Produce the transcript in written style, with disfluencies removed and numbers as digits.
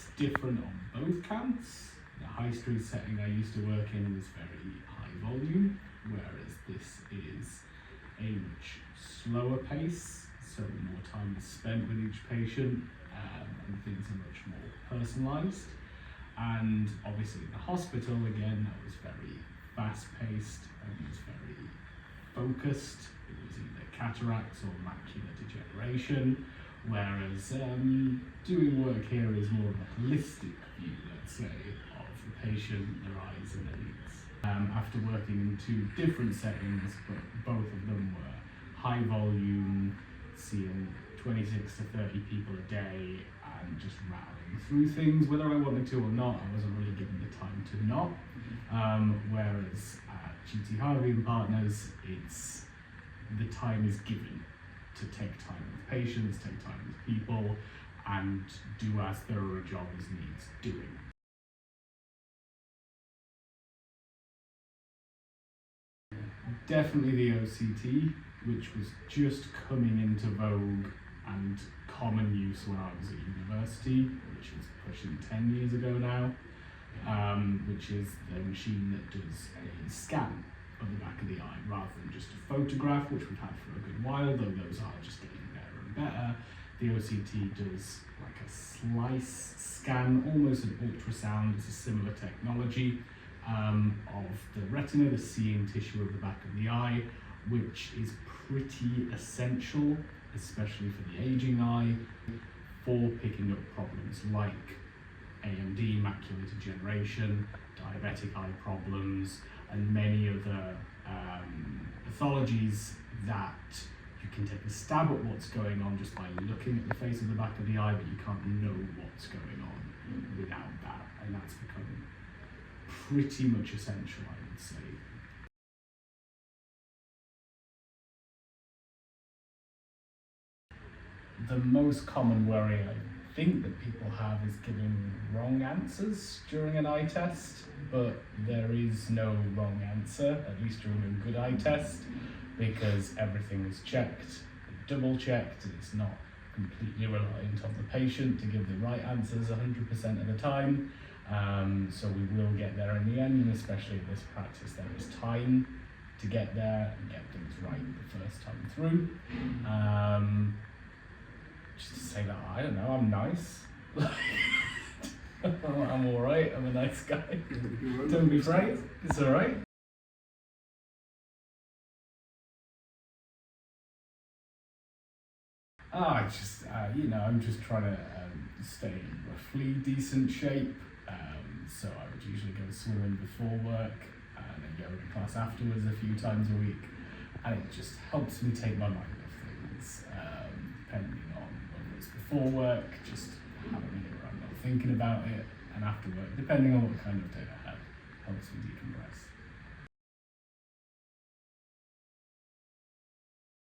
it's different on both counts. The high street setting I used to work in was very high volume, whereas this is a much slower pace, so more time is spent with each patient, and things are much more personalised. And obviously in the hospital, again, that was very fast-paced and it was very focused. It was either cataracts or macular degeneration, whereas doing work here is more of a holistic view, let's say, of the patient, their eyes and their needs. After working in two different settings, but both of them were high volume, seeing 26 to 30 people a day and just rattling through things, whether I wanted to or not. I wasn't really given the time to not. Whereas at GT Harvey Partners, it's the time is given to take time with patients, take time with people, and do as thorough a job as needs doing. Definitely the OCT, which was just coming into vogue and common use when I was at university, which is pushing 10 years ago now, which is the machine that does a scan of the back of the eye rather than just a photograph, which we've had for a good while, though those are just getting better and better. The OCT does like a slice scan, almost an ultrasound. It's a similar technology of the retina, the seeing tissue of the back of the eye, which is pretty essential, especially for the aging eye, for picking up problems like AMD, macular degeneration, diabetic eye problems, and many other pathologies that you can take a stab at what's going on just by looking at the face of the back of the eye, but you can't know what's going on without that, and that's become pretty much essential, I would say. The most common worry I think that people have is giving wrong answers during an eye test, but there is no wrong answer, at least during a good eye test, because everything is checked, double checked. It's not completely reliant on the patient to give the right answers 100% of the time. So we will get there in the end, and especially in this practice there is time to get there and get things right the first time through. Just to say that, I don't know, I'm nice. I'm alright, I'm a nice guy. Don't be afraid, it's alright. I'm just trying to stay in roughly decent shape. So I would usually go swimming before work and then yoga class afterwards a few times a week. And it just helps me take my mind off things, depending on whether it's before work, just have a minute where I'm not thinking about it, and after work, depending on what kind of day I have, helps me decompress.